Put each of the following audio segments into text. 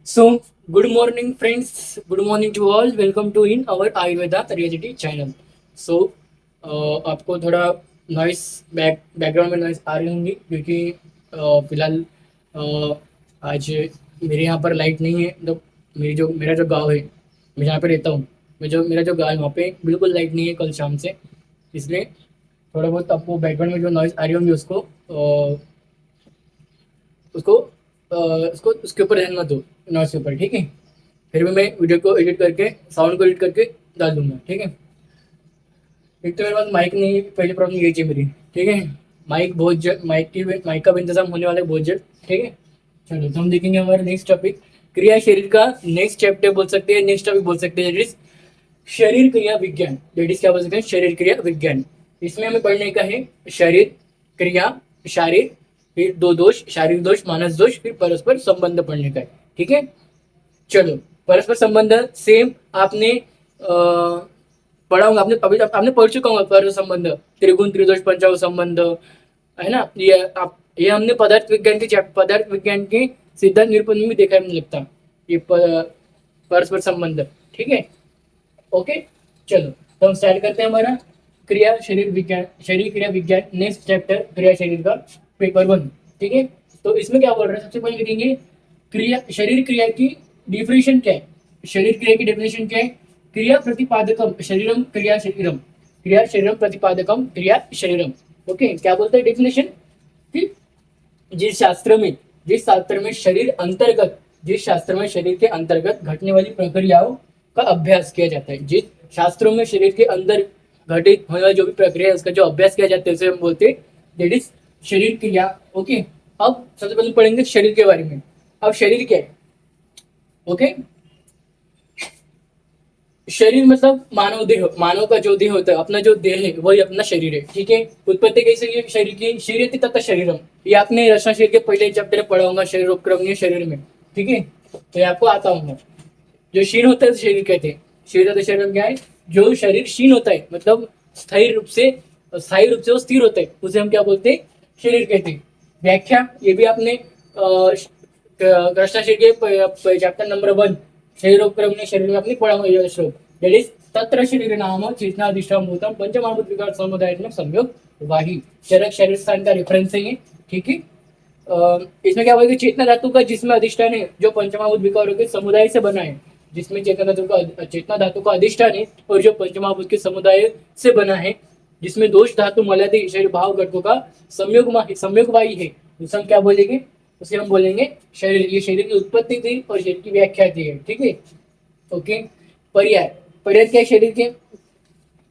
So, good morning, friends. Good morning to all. Welcome to in our Ayurveda Reality channel. So, आपको थोड़ा noise background में noise आ रही होंगी क्योंकि फिलहाल आज मेरे यहाँ पर लाइट नहीं है। तो मेरा जो गांव है, मैं जहाँ पे रहता हूँ, मेरा जो गांव है वहाँ पे बिल्कुल लाइट नहीं है कल शाम से। इसलिए थोड़ा बहुत आपको बैकग्राउंड में जो नॉइस आ रही होंगी उसको उसको उसके ऊपर ध्यान मत दो, नॉइस के ऊपर, ठीक है। फिर भी मैं वीडियो को एडिट करके, साउंड को एडिट करके डाल दूंगा, ठीक है। एक तो मेरे पास माइक नहीं है, पहली प्रॉब्लम ये थी मेरी, ठीक है। माइक का भी इंतजाम होने वाला है बहुत जल्द, ठीक है। चलो तो हम देखेंगे हमारा नेक्स्ट टॉपिक, क्रिया शरीर का नेक्स्ट चैप्टर बोल सकते हैं, नेक्स्ट टॉपिक बोल सकते हैं, दैट इज शरीर क्रिया विज्ञान। दैट इज क्या बोल सकते हैं, शरीर क्रिया विज्ञान। इसमें हमें पढ़ने का है शरीर क्रिया, शारीर, फिर दो दोष, शारीरिक दोष, मानस दोष, फिर परस्पर संबंध पढ़ने का है, ठीक है। चलो, परस्पर संबंध सेम आपने पढ़ा होगा, आपने पढ़ चुका होगा परस्पर संबंध, त्रिगुण त्रिदोष पंचांग संबंध, है ना। ये हमने पदार्थ विज्ञान के सिद्धांत निरूपण में भी देखा है, मुझे लगता है ये परस्पर संबंध, ठीक है। ओके, चलो तो हम स्टार्ट करते हैं हमारा क्रिया शरीर विज्ञान, शरीर क्रिया विज्ञान नेक्स्ट चैप्टर, क्रिया शरीर का पेपर 1, ठीक है। तो इसमें क्या बोल रहे हैं, सबसे पहले लिखेंगे क्रिया शरीर क्रिया की डिफिनेशन क्या है। शरीर क्रिया की डिफिनेशन क्या है, क्रिया प्रतिपादकम शरीरम क्रिया शरीरम, क्रिया शरीरम प्रतिपादकम क्रिया शरीरम। ओके, क्या बोलते हैं डेफिनेशन कि जिस शास्त्र में शरीर अंतर्गत, जिस शास्त्र में शरीर के अंतर्गत घटने वाली प्रक्रियाओं का अभ्यास किया जाता है, जिस शास्त्रों में शरीर के अंदर घटित होने वाली जो भी प्रक्रिया है उसका जो अभ्यास किया जाता है उसे हम बोलते हैं दैट इज शरीर क्रिया। ओके, अब सबसे पहले पढ़ेंगे शरीर के बारे में। अब शरीर क्या है, ओके। शरीर मतलब मानव देह, मानव का जो देह होता है, अपना जो देह है वही अपना शरीर है, ठीक है। उत्पत्ति कैसे हुई है शरीर की, शरीर तथा शरीरम, ये आपने रचना शरीर के पहले चैप्टर में पढ़ा होगा, शरीर उपक्रम शरीर में, ठीक है। तो ये आपको आता होगा। जो क्षीण होता है शरीर कहते हैं, शरीर तथा शरीरम क्या है, जो शरीर क्षीण होता है मतलब स्थायी रूप से वो स्थिर होता है उसे हम क्या बोलते हैं, शरीर कहते हैं। व्याख्या ये भी आपने रचना शरीर के चैप्टर नंबर 1 शरीर उपक्रम ने शरीर में अपनी पढ़ा हुआ श्लोक, दैट इज तत्र शरीर नाम चेतनाधिष्ठान भूतम पंचमहाभूत विकार समुदाय संयोग वाही, चरक शरीर स्थान का रेफरेंस है ये, ठीक है। इसमें क्या बोलेंगे, चेतना धातु का जिसमें अधिष्ठान है, जो पंचमहाभूत विकारों के समुदाय से बना है, जिसमें चेतना धातु का अधिष्ठान है और जो पंचमहाभूत के समुदाय से बना है, जिसमें दोष धातु मलयादी शरीर भाव घटकों का संयोग वाही है, उसे हम क्या बोलेंगे, उसे हम बोलेंगे शरीर। ये शरीर की उत्पत्ति थी और शरीर की व्याख्या थी, ठीक है। ओके, पर्याय, पर्याय क्या है शरीर के।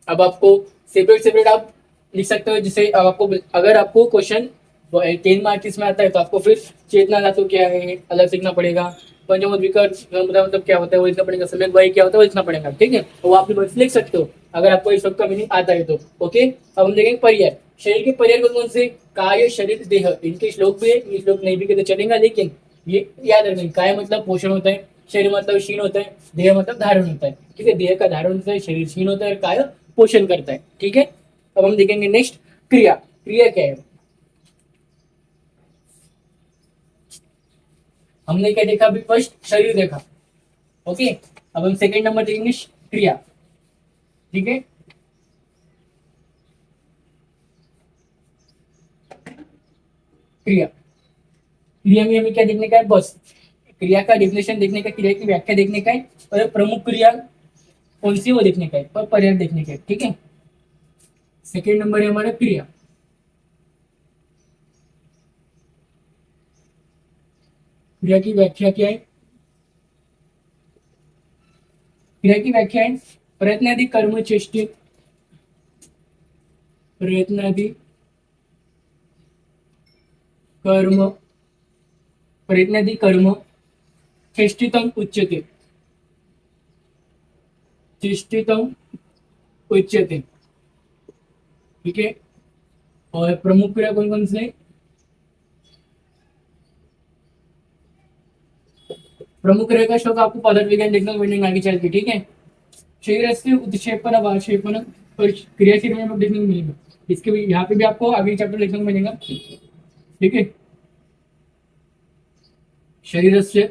अब आपको सेपरेट सेपरेट आप लिख सकते हो, जिसे अब आपको अगर आपको क्वेश्चन 10 मार्क्स में आता है तो आपको फिर चेतना धातु क्या है अलग सीखना पड़ेगा, पंचमोद विकर मतलब क्या होता है वो लिखना पड़ेगा, सम्यक वाही क्या होता है वो लिखना पड़ेगा, ठीक है। तो वो आप लिख सकते हो अगर आपको इस सब का मीनिंग आता है तो। ओके, अब हम देखेंगे पर्याय। शरीर के पर्याय कौन से, काय शरीर देह, इनके श्लोक भी है, ये श्लोक नहीं भी कहते चलेगा, लेकिन ये याद रखना, काय मतलब पोषण होता है, शरीर मतलब क्षीण होता है, देह मतलब धारण होता है, ठीक है। देह का धारण होता है, शरीर क्षीण होता है, काय पोषण करता है, ठीक है। अब हम देखेंगे नेक्स्ट क्रिया, क्रिया क्या है। हमने क्या देखा अभी, फर्स्ट शरीर देखा, ओके। अब हम सेकंड नंबर देखेंगे क्रिया, ठीक है। क्रिया, क्रिया में हमें क्या देखने का है, बस क्रिया का डिफिनेशन देखने का, क्रिया की व्याख्या देखने का है, और प्रमुख क्रिया कौन सी वो देखने का है, और पर्याय देखने का है, ठीक है। सेकंड नंबर है हमारा क्रिया। क्रिया की व्याख्या क्या है, क्रिया की व्याख्या है प्रयत्नादि कर्म चेष्टित, प्रयत्नादि कर्म, प्रयत्नादि कर्म चेष्टितम उच्यते, चेष्टितम उच्यते, ठीक है। और प्रमुख क्रिया कौन कौन से, प्रमुख क्रिया का श्लोक आपको पदार्थ विज्ञान देखने को मिलेंगे आगे चल के, ठीक है। शरीर से उत्क्षेपण अवक्षेपण और क्रिया शरीर में देखने को मिलेगा, इसके भी यहाँ पे भी आपको आगे चैप्टर देखने को मिलेगा, ठीक है। शरीर से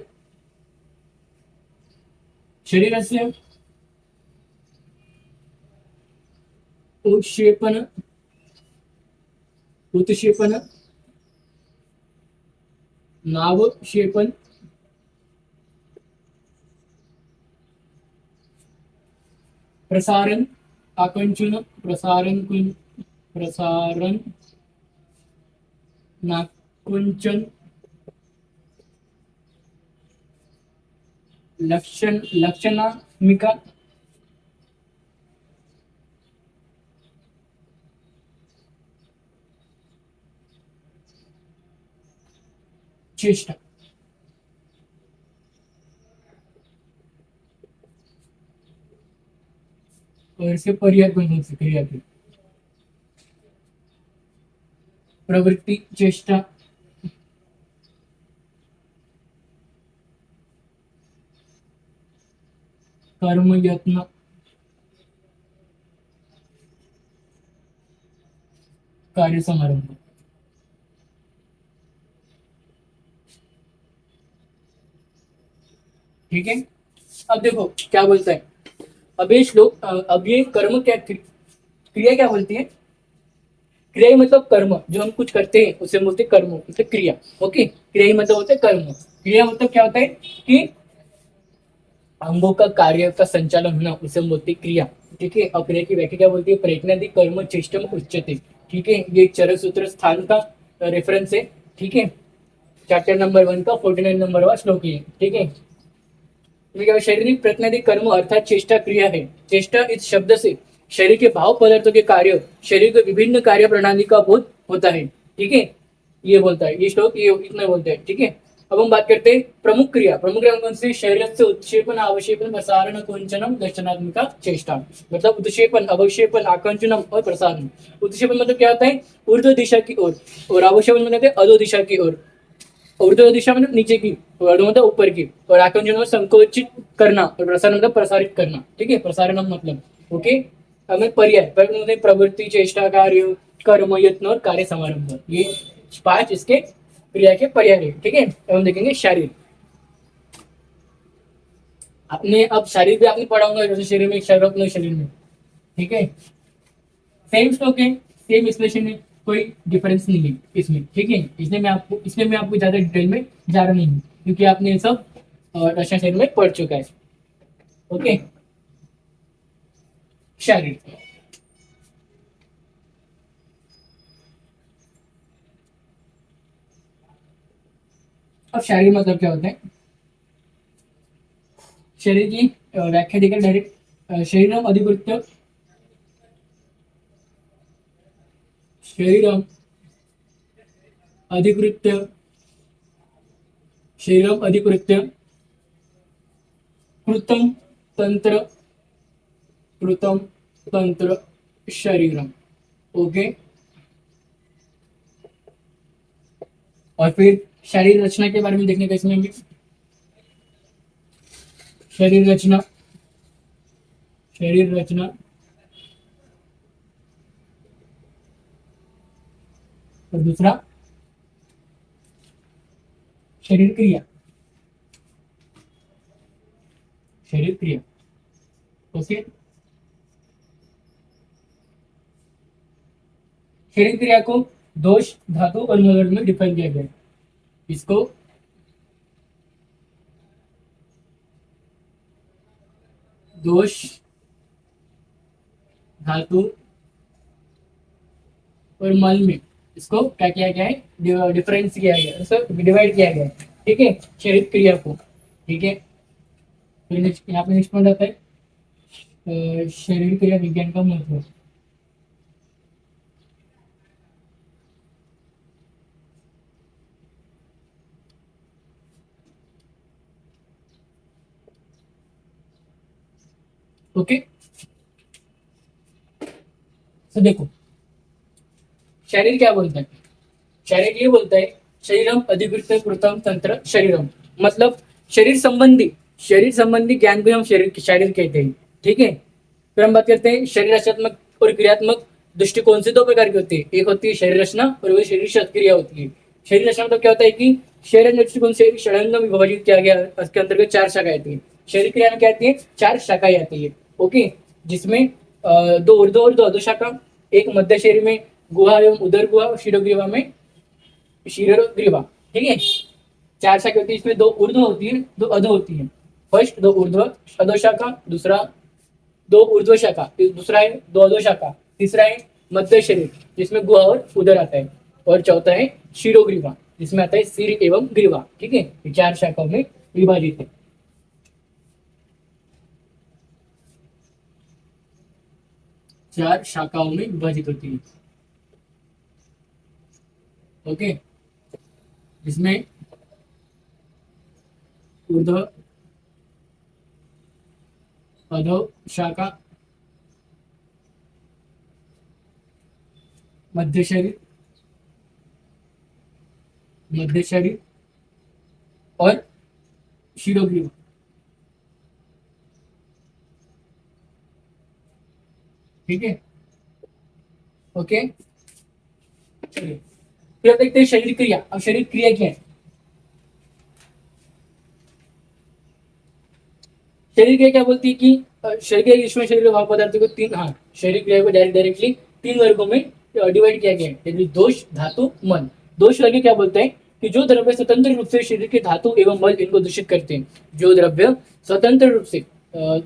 शरीरस्य उत्क्षेपण उत्क्षेपण नावक्षेपण प्रसारण आकुंचन प्रसारण नाकुंचन लक्षणात्मिका चेष्टा। और इसके पर्याय बन सकते क्रिया की प्रवृत्ति, चेष्टा, कर्म, यत्न, कार्य समारंभ। ठीक है। अब देखो क्या बोलता है। अब ये श्लोक, अब ये कर्म क्या, क्रिया क्या बोलती है। क्रिया ही मतलब कर्म, जो हम कुछ करते हैं उसे बोलते हैं कर्म, मतलब क्रिया। ओके, क्रिया ही मतलब होता है कर्म। क्रिया मतलब क्या होता है कि अंगों का कार्य का संचालन होना, उसे हम बोलते हैं क्रिया। ठीक है। और क्रिया की व्याख्या क्या बोलती है, प्रयत्नादि कर्म चेष्टम उच्यते। ठीक है, ये चरक सूत्र स्थान का रेफरेंस है। ठीक है, चैप्टर नंबर 1 का 49 नंबर वाला श्लोक है। ठीक है। शारीरिक प्रयत्नादि कर्म अर्थात चेष्टा क्रिया है। चेष्टा इस शब्द से शरीर के भाव पदार्थों के कार्य, शरीर के विभिन्न कार्य प्रणाली का बोध होता है। ठीक है, ये बोलता है ये श्लोक, ये इतना बोलता है। ठीक है। अब हम बात करते हैं प्रमुख क्रिया। प्रमुख क्रिया कौन सी, शरीर से उत्क्षेपण, अवक्षेपण, प्रसारण, कुंचनम, दर्शनात्मिका चेष्टा। मतलब उत्क्षेपण, अवक्षेपण, आकुंचनम और प्रसारण। उत्क्षेपण मतलब क्या होता है, ऊर्ध्व दिशा की ओर, और अवक्षेपण मतलब अधो दिशा की ओर। ऊर्ध्व दिशा मतलब नीचे की, और अधो मतलब ऊपर की, और आकुंचन मतलब संकोचित करना, और प्रसारण मतलब प्रसारित करना। ठीक है, प्रसारण मतलब। ओके। हमें पर्याय मतलब प्रवृत्ति, चेष्टा, कार्य, कर्म, यत्न और कार्य समारंभ, ये 5 इसके क्रिया के पर्याय है। ठीक है। अब हम देखेंगे शारीर। आपने अब शारीर भी आपने पढ़ा होगा, जैसे शरीर में शरीर, अपने शरीर में। ठीक है, सेम स्ट्रोक है, सेम एक्सप्रेशन है, कोई डिफरेंस नहीं है इसमें। ठीक है, इसलिए मैं आपको ज्यादा डिटेल में जा रहा नहीं हूँ, क्योंकि आपने ये सब रचना शरीर में पढ़ चुका है। ओके। शारीर। अब शारीर मतलब क्या होता है, शरीर की व्याख्या देकर डायरेक्ट, शरीरम अधिकृत्य, शरीरम अधिकृत्य, शरीरम अधिकृत्य कृतम तंत्र, कृतम तंत्र शरीरम। ओके। और फिर शरीर रचना के बारे में देखने का इसमें भी, शरीर रचना, शरीर रचना, और दूसरा शरीर क्रिया, शरीर क्रिया। ओके। शरीर क्रिया को दोष, धातु और मगज में डिफाइन किया गया है। इसको दोष, धातु और मल में, इसको क्या किया गया है, डिफरेंस किया गया है, इसको डिवाइड किया गया है। ठीक है, शरीर क्रिया को। ठीक है। फिर यहाँ पे नेक्स्ट पॉइंट आता है शरीर क्रिया विज्ञान का महत्व। ओके। तो देखो शरीर क्या बोलता है, शरीर ये बोलता है शरीरम अधिकृत कृतम तंत्र शरीरम। मतलब शरीर संबंधी ज्ञान को हम शरीर कहते हैं। ठीक है। फिर हम बात करते हैं शरीर रचनात्मक और क्रियात्मक दृष्टिकोण से 2 प्रकार की होती है। एक होती है शरीर रचना, और वही शरीर क्रिया होती है। शरीर रचना मतलब क्या होता है कि शरीर दृष्टिकोण से षडंग में विभाजित किया गया, इसके अंतर्गत 4 शाखाएं थी। शरीर क्रिया में क्या आती है, 4 शाखाएं आती है। ओके, जिसमें 2 ऊर्ध्व और 2 अधो शाखा, एक मध्य शरीर में गुहा एवं उदर गुहा, और शिरोग्रीवा में शिरोग्रीवा। ठीक है, 4 शाखा होती है, इसमें 2 ऊर्ध्व होती है, 2 अधो होती है। फर्स्ट 2 ऊर्ध्व अधो शाखा, दूसरा 2 ऊर्ध्व शाखा, दूसरा है 2 अधो शाखा, तीसरा है मध्य शरीर जिसमें गुहा और उदर आता है, और चौथा है शिरोग्रीवा जिसमें आता है सिर एवं ग्रीवा। ठीक है, ये 4 शाखाओं में विभाजित है। 4 शाखाओं में विभाजित होती है। ओके, जिसमें ऊर्ध्व अधो शाखा, मध्य शरीर, मध्य शरीर और शिरोग्रीवा। ठीक है, ओके, चलिए फिर अब देखते हैं शरीर क्रिया। अब शरीर क्रिया क्या है? शरीर क्रिया क्या बोलती है कि शरीर क्रिया इसमें शरीर भाव पदार्थों को तीन, हाँ, शरीर क्रिया को डायरेक्टली 3 वर्गों में डिवाइड किया गया है, जैसे दोष, धातु, मन। दोष वर्ग क्या बोलते हैं कि जो द्रव्य स्वतंत्र रूप से शरीर के धातु एवं मल इनको दूषित करते हैं। जो द्रव्य स्वतंत्र रूप से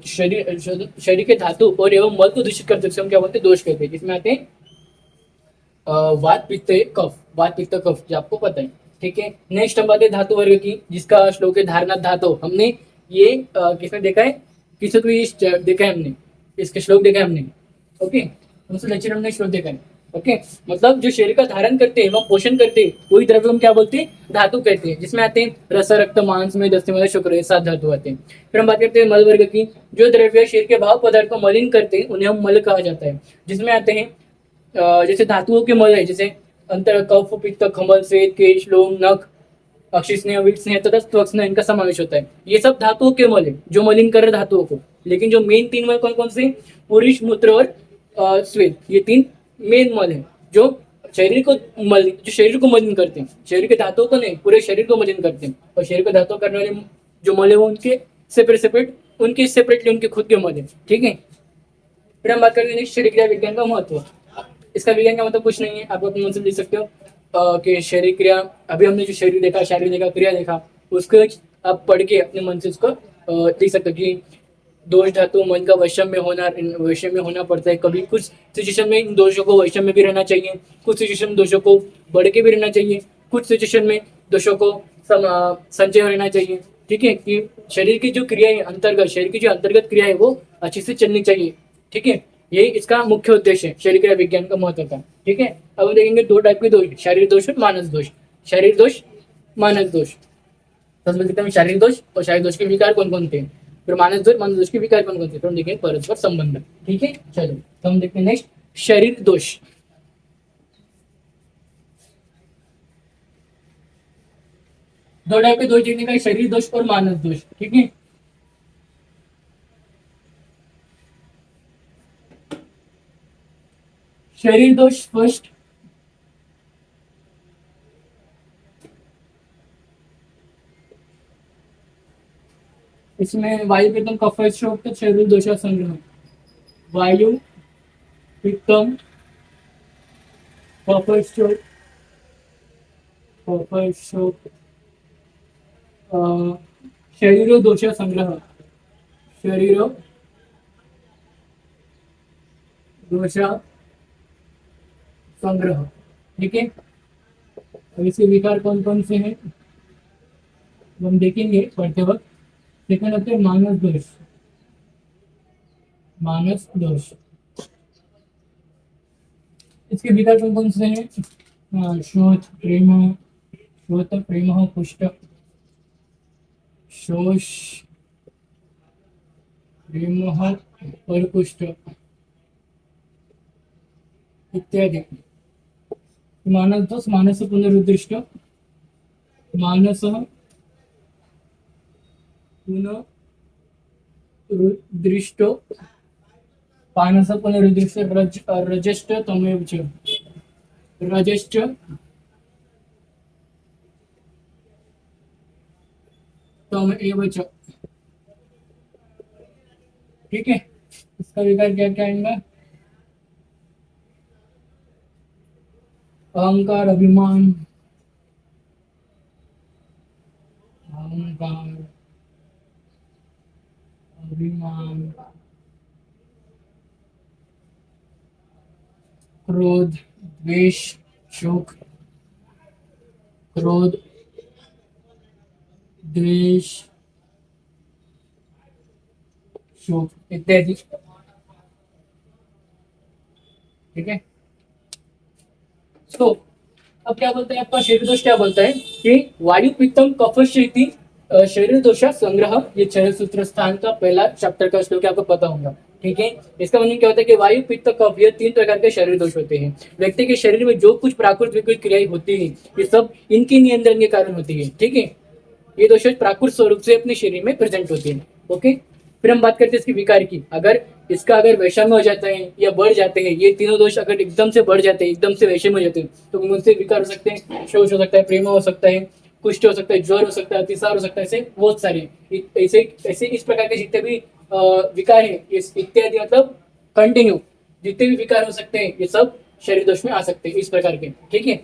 शरीर के धातु और एवं मल को दूषित करते हैं हम क्या बोलते हैं, दोष कहते हैं। जिसमें आते हैं वात, पित्त, कफ। वात, पित्त, कफ जो आपको पता है। ठीक है, नेक्स्ट हम बात है धातु वर्ग की, जिसका श्लोक है धारणा धातु। हमने ये किसने देखा है, किसी को ये देखा है हमने, इसके श्लोक देखा है हमने। ओके, हमसे लेक्चर हमने श्लोक देखा है। ओके, मतलब जो शरीर का धारण करते हैं वह पोषण करते हैं, वही द्रव्य हम क्या बोलते हैं, धातु कहते हैं। जिसमें आते हैं रस, रक्त, मांस में, दस्ते, शुक्र, ये 7 धातु आते हैं। फिर हम बात करते हैं मल वर्ग की। जो द्रव्य शरीर के भाव पदार्थ को मलिन करते हैं उन्हें हम मल कहा जाता है। जिसमें आते हैं जैसे धातुओं के मल है, जैसे अंतर, कफ, पित्त, खमल, श्वेत, केश, लोम, नख, अक्षिस्नेह, विषस्नेह तथा त्वक्स्नेह, इनका समावेश होता है। ये सब धातुओं के मल है जो मलिन कर रहे धातुओं को। लेकिन जो मेन 3 मल कौन कौन से, पुरुष, मूत्र और श्वेत, ये 3 मेन मल है जो शरीर को मलिन करते हैं। शरीर के धातुओं को नहीं, पूरे शरीर को मलिन करते हैं। और शरीर को धातु करने वाले जो मल है वो उनके सेपरेटली उनके खुद के मल है। ठीक है, फिर हम बात करेंगे शरीर क्रिया विज्ञान का महत्व। इसका विज्ञान का मतलब कुछ नहीं है, आप अपने मन से लिख सकते हो कि शरीर क्रिया, अभी हमने जो शरीर देखा, शारीर देखा, क्रिया देखा, उसको आप पढ़ के अपने मन से उसको लिख सकते हो कि दोष धातु मन का वैषम्य में होना पड़ता है। कभी कुछ सिचुएशन में इन दोषों को वैषम्य में भी रहना चाहिए, कुछ सिचुएशन में दोषों को बढ़ के भी रहना चाहिए, कुछ सिचुएशन में दोषों को संचय रहना चाहिए। ठीक है, कि शरीर की जो क्रिया है अंतर्गत, शरीर की जो अंतर्गत क्रिया है वो अच्छे से चलनी चाहिए। ठीक है, यही इसका मुख्य उद्देश्य है शरीर क्रिया विज्ञान का महत्व का। ठीक है, अब हम देखेंगे 2 टाइप के दोष, शारीरिक दोष और मानस दोष। शारीरिक दोष, मानस दोष। सबसे देखते हैं शारीरिक दोष और शारीरिक दोष के विकार कौन कौन थे, फिर मानस दोष, मानस दोष के विकार कौन कौन थे, फिर हम देखेंगे परस्पर संबंध। ठीक है, चलो तो हम देखते हैं नेक्स्ट शरीर दोष। 2 टाइप के दोष देखने का, शरीर दोष और मानस दोष। ठीक है, शरीर दोष फर्स्ट, इसमें वायु पित्तम कफ शरीर दोषा संग्रह। वायु पित्तम कफ शरीर दोष संग्रह, शरीर दोष संग्रह। ठीक है, इसके विकार कौन कौन से हैं हम देखेंगे पढ़ते वक्त। सेकंड होते हैं मानस दोष। मानस दोष, इसके विकार कौन कौन से हैं, शोथ, प्रेम, पुष्ट, शोष, प्रेम, परपुष्ट इत्यादि। मानस दोष, मानस पुनरुद्दिष्ट, मानस पुनरुद्दिष्टो, मानस पुनरुद्दिष्ट, रजश्च तमेव च, रजश्च तमेव च। ठीक है, इसका विकार क्या क्या आएगा? अहंकार, अभिमान, अहंकार, अभिमान, क्रोध, द्वेष, शोक, क्रोध, द्वेष, शोक इत्यादि। ठीक है, तो अब क्या बोलते हैं आपका शरीर दोष, क्या बोलता है कि वायु पित्तम कफश्चेति शरीर दोष संग्रह, ये छह सूत्र स्थान का पहला चैप्टर का श्लोक आपको पता होगा। ठीक है, इसका मतलब क्या होता है कि वायु पित्त कफ ये तीन प्रकार के शरीर दोष होते हैं। व्यक्ति के शरीर में जो कुछ प्राकृतिक विकृत क्रियाएं होती है, ये सब इनके नियंत्रण के कारण होती है। ठीक है, ये दोष प्राकृतिक स्वरूप से अपने शरीर में प्रेजेंट होते हैं। ओके, फिर हम बात करते हैं इसकी विकार की। अगर इसका अगर वैषम्य हो जाता है या बढ़ जाते हैं, ये तीनों दोष अगर एकदम से बढ़ जाते हैं, एकदम से वैषम्य हो जाते हैं, तो उनसे विकार हो सकते हैं। शोष हो सकता है, प्रेम हो सकता है, कुष्ठ हो सकता है, ज्वर हो सकता है, अतिसार हो सकता है, ऐसे बहुत सारे ऐसे ऐसे इस प्रकार के जितने भी विकार है, इस इत्यादि मतलब कंटिन्यू जितने भी विकार हो सकते हैं, ये सब शरीर दोष में आ सकते हैं इस प्रकार के। ठीक है,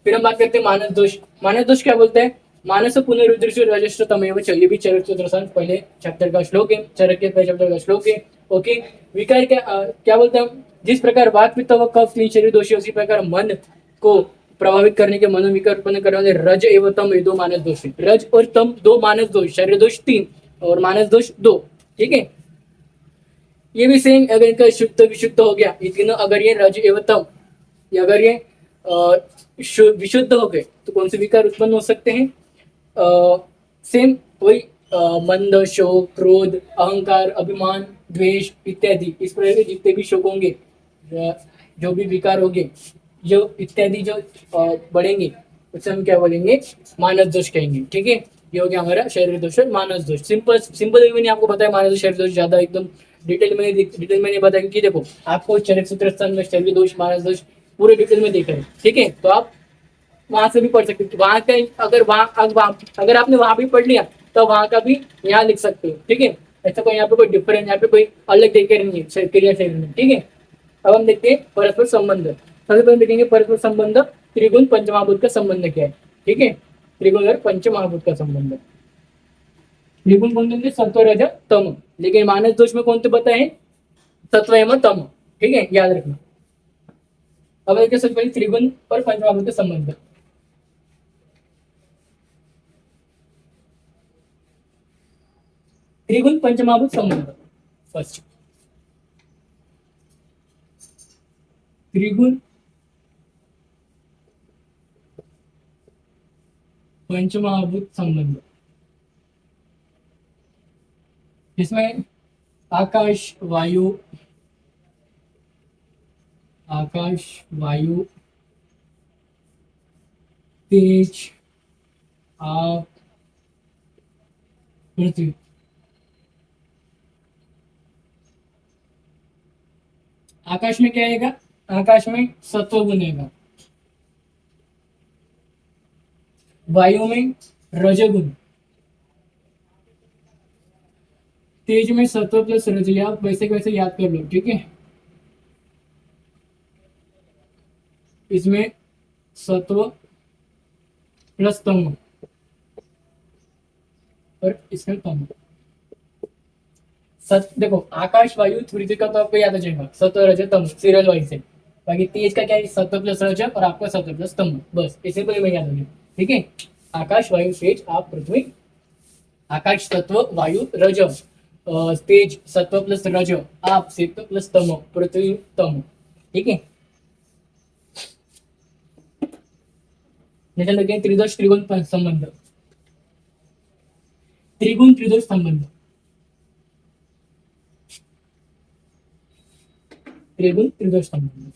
फिर हम बात करते हैं मानस दोष। मानस दोष क्या बोलते हैं? मानस पुनरुदृश्य रजस्तमेव च, ये भी चरक सूत्र पहले चैप्टर का श्लोक है, चरक के पहले चैप्टर का श्लोक है। ओके, विकार क्या बोलते हैं? जिस प्रकार वात पित्त व कफ तीन शरीर दोषी, उसी प्रकार मन को प्रभावित करने के मनोविकार उत्पन्न करने वाले रज एवं तम, ये दो मानस दोष है। रज और तम दो मानस दोष, शरीर दोष तीन और मानस दोष दो। ठीक है, ये भी सेम, अगर इनका शुद्ध विशुद्ध हो गया, ये तीनों अगर ये रज एवं तम, या अगर ये विशुद्ध हो गए, तो कौन से विकार उत्पन्न हो सकते हैं? सेम वही मंद, शोक, क्रोध, अहंकार, अभिमान, द्वेष इत्यादि, इस प्रकार के जितने भी शोक होंगे, जो भी विकार होंगे, जो इत्यादि जो बढ़ेंगे, उसे हम क्या बोलेंगे? मानस दोष कहेंगे। ठीक है, ये हो गया हमारा शरीर दोष और मानस दोष। सिंपल सिंपल वे मैंने आपको बताया मानस दोष शरीर दोष, ज्यादा एकदम डिटेल में नहीं बताया, क्योंकि देखो आपको चरक सूत्र स्थान में शरीर दोष मानस दोष पूरे डिटेल में देखा है। ठीक है, तो आप वहां से भी पढ़ सकते हो। वहां का अगर आपने वहां भी पढ़ लिया, तो वहां का भी यहाँ लिख सकते हो। ठीक है, ऐसा कोई यहाँ पे कोई डिफरेंस, यहाँ पे कोई अलग देखे नहीं है क्रिया शरीर में। ठीक है, अब हम देखते हैं परस्पर संबंध। सबसे पहले देखेंगे परस्पर संबंध, त्रिगुण पंचमहाभूत का संबंध क्या है। ठीक है, त्रिगुण और पंचमहाभूत का संबंध। त्रिगुण कौन होंगे? सत्व, रज, तम। लेकिन मानस दोष में कौन से बताए? सत्व एवं तम। ठीक है, याद रखना। अब देखिए सबसे पहले त्रिगुण और पंचमहाभूत का संबंध। त्रिगुण पंचमहाभूत संबंध, फर्स्ट त्रिगुण पंचमहाभूत संबंध, जिसमें आकाश वायु, आकाश वायु, तेज, आप, पृथ्वी। आकाश में क्या आएगा? आकाश में सत्व गुण आएगा, वायु में रजगुण, तेज में सत्व प्लस रज, आप वैसे वैसे याद कर लो। ठीक है, इसमें सत्व प्लस तम और इसमें तम। देखो आकाश वायु पृथ्वी का तो आपको याद आ जाएगा, सत्व रज तम सीरियल वाइज से। बाकी तेज का क्या है? सत्व प्लस रज और आपका सत्व प्लस तम, बस इसे पर मैं याद हो गया। ठीक है, आकाश वायु तेज आप पृथ्वी, आकाश सत्व वायु रज, तेज सत्व प्लस रज, आप सत्व प्लस तम, पृथ्वी तम। ठीक है, नेक्स्ट लगे त्रिदोष त्रिगुण संबंध। त्रिगुण त्रिदोष संबंध, त्रिगुण त्रिदोष संबंध।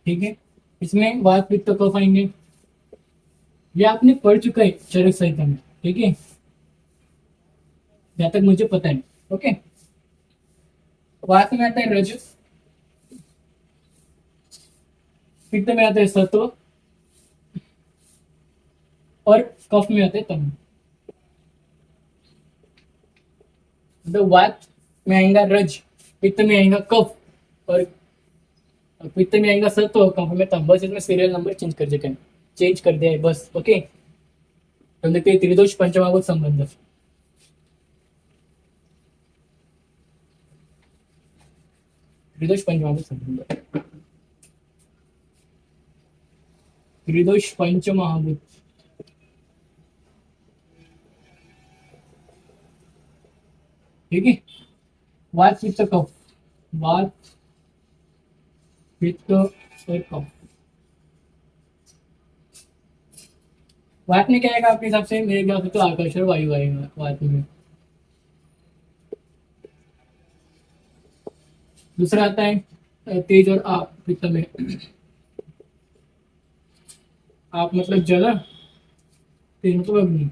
ठीक है, इसमें वात पित्त कफ आएंगे, ये आपने पढ़ चुका है चरक संहिता में। ठीक है, जहां तक मुझे पता है। ओके, वात में आता है रज, पित्त में आता है सत्व और कफ में आता है तम। मतलब वात में आएगा रज, पित्त में आएगा कफ, और पित्त में आएगा सत्व और कफ में तम। बस इसमें सीरियल नंबर चेंज कर दिया है बस। ओके, तो देखते हैं त्रिदोष पंचमहाभूत संबंध। त्रिदोष पंचमहाभूत संबंध, त्रिदोष पंचमहाभूत। ठीक है, वात पित्त कफ, वात पित्त और कफ। वात में क्या आएगा आपके हिसाब से? मेरे हिसाब से तो आकाश और वायु आएगा वात में। दूसरा आता है तेज और आप, पित्त में। आप मतलब जल, तेज मतलब अग्नि।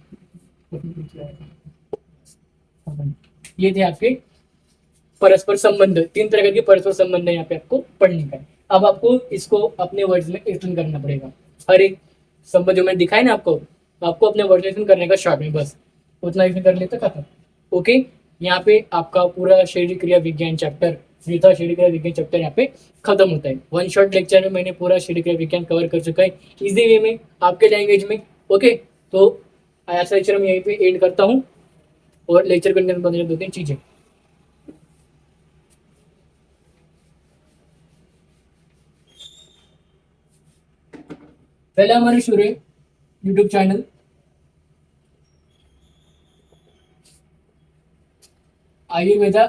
ये थे आपके परस्पर संबंध। तीन तरह के परस्पर संबंध है यहाँ पे आपको पढ़ने का है। अब आपको इसको अपने वर्ड्स में एक्सप्लेन करना पड़ेगा। हर एक संबंध जो मैंने दिखाया ना आपको अपने वर्ड में करने का शॉर्ट में, बस उतना एक्सप्लेन कर लेते खत्म। ओके, यहाँ पे आपका पूरा शरीर क्रिया विज्ञान चैप्टर, द्विधा शरीर क्रिया विज्ञान चैप्टर यहाँ पे खत्म होता है। वन शॉट लेक्चर में मैंने पूरा शरीर क्रिया विज्ञान कवर कर चुका है इजी वे में, आपके लैंग्वेज में। ओके, तो ऐसा लेक्चर मैं यहीं पे एंड करता हूँ, और लेक्चर करने के बाद दो तीन चीजें। पहले हमारे शुरू है यूट्यूब चैनल आयुर्वेदा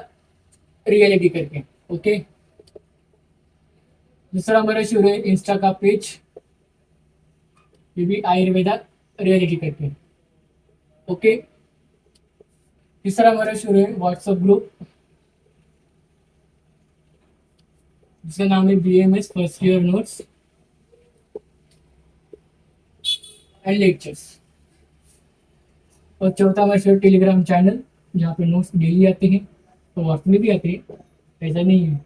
रियलिटी करके। ओके, दूसरा हमारा शुरू है इंस्टा का पेज, ये भी आयुर्वेदा रियलिटी करके। ओके, तीसरा हमारा शुरू है व्हाट्सएप ग्रुप, जिसका नाम है BMS first year notes and lectures. और चौथा हमारा शुरू टेलीग्राम चैनल, जहाँ पे नोट्स डेली आते हैं, तो व्हाट्सएप में भी आते हैं, ऐसा नहीं है।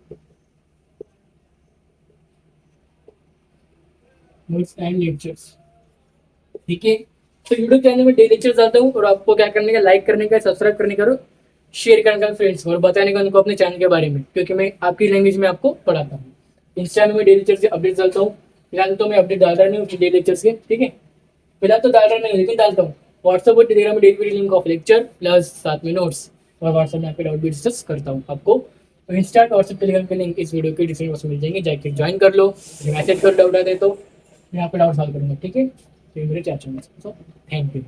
नोट्स एंड लेक्चर्स, ठीक है। तो यूट्यूब चैनल में डेली लेक्चर्स आता हूँ, और आपको क्या करने का, लाइक करने का, सब्सक्राइब करने का, शेयर करने का फ्रेंड्स, और बताने का उनको अपने चैनल के बारे में, क्योंकि मैं आपकी लैंग्वेज में आपको पढ़ाता हूँ। इंस्टा में डेली लेक्चर से अपडेट डालता हूँ। फिलहाल तो मैं अपडेट डाल रहा नहीं हूँ डेली लेक्चर्स के, ठीक है। फिलहाल तो डाल रहा नहीं, लेकिन डालता हूँ। व्हाट्सएप और टेलीग्राम में daily link of lecture plus साथ में नोट्स, और व्हाट्सएप में आपके डाउट भी डिस्कस करता हूँ आपको। तो इंस्टा व्हाट्सएप टेलीग्राम के लिंक इस वीडियो के डिस्क्रिप्शन बॉक्स में मिल जाएंगे, जाके ज्वाइन कर लो। मैसेज कर डाउट आते तो मैं यहाँ पे डाउट सॉल्व करूँगा, ठीक है। तो मेरे चाचा, थैंक यू।